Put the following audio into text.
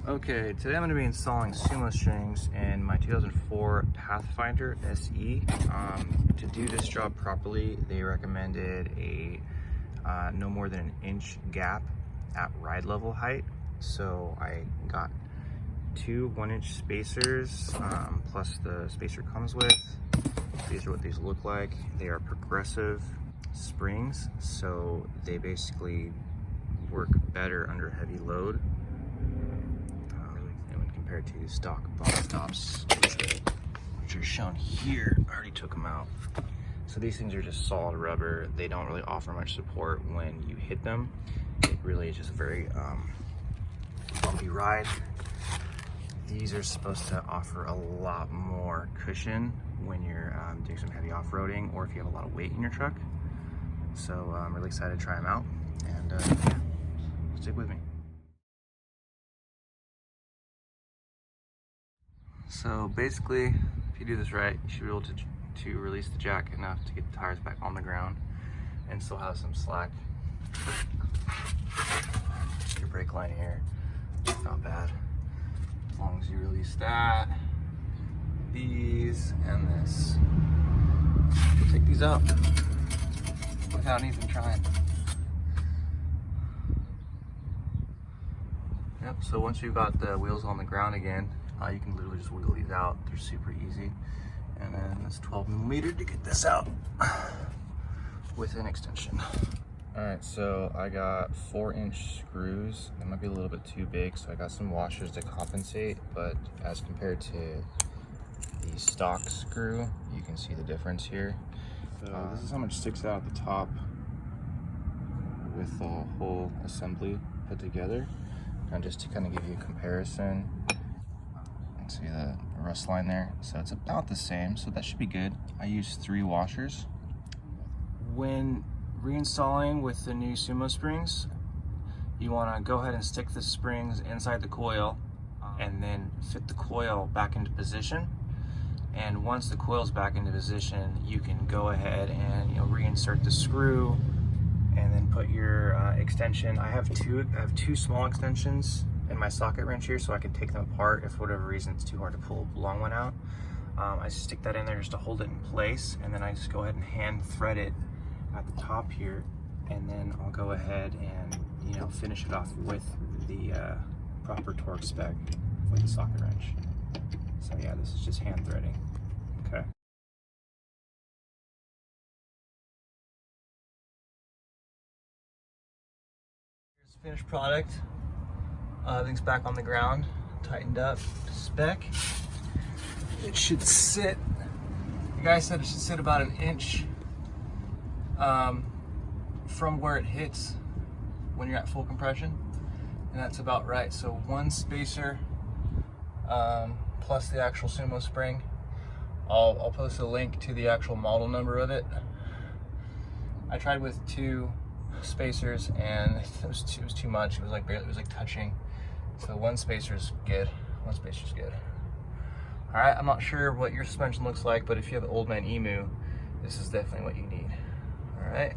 Okay, today I'm going to be installing SumoSprings in my 2004 Pathfinder SE. To do this job properly, they recommended a no more than an inch gap at ride level height. So I got two 1-inch spacers, plus the spacer comes with. These are what these look like. They are progressive springs, so they basically work better under heavy load. Compared to stock box tops, which are shown here. I already took them out. So these things are just solid rubber. They don't really offer much support when you hit them. It really is just a very bumpy ride. These are supposed to offer a lot more cushion when you're doing some heavy off-roading or if you have a lot of weight in your truck. So I'm really excited to try them out, and yeah, stick with me. So basically, if you do this right, you should be able to release the jack enough to get the tires back on the ground and still have some slack. Your brake line here, not bad. As long as you release that, these, and this. We'll take these out without even trying. Yep, so once you've got the wheels on the ground again, you can literally just wheel these out. They're super easy. And then this 12mm to get this out with an extension. All right, so I got 4-inch screws. They might be a little bit too big, so I got some washers to compensate, but as compared to the stock screw, you can see the difference here. So this is how much sticks out at the top with the whole assembly put together. And just to kind of give you a comparison, see the rust line there, so it's about the same, so that should be good. I used 3 washers. When reinstalling with the new SumoSprings, you want to go ahead and stick the springs inside the coil and then fit the coil back into position. And once the coil's back into position, you can go ahead and reinsert the screw and then put your extension. I have two small extensions in my socket wrench here, so I can take them apart if for whatever reason it's too hard to pull a long one out. I just stick that in there just to hold it in place, and then I just go ahead and hand thread it at the top here, and then I'll go ahead and finish it off with the proper torque spec with the socket wrench. So yeah, this is just hand threading. Okay. Here's the finished product. Everything's back on the ground, tightened up to spec. It should sit, the guy said it should sit about an inch from where it hits when you're at full compression, and that's about right. So 1 spacer plus the actual SumoSpring. I'll post a link to the actual model number of it. I tried with 2 spacers and it was too much. It was like barely, it was like touching. So 1 spacer's good. 1 spacer's good. All right, I'm not sure what your suspension looks like, but if you have an old man emu, this is definitely what you need. All right.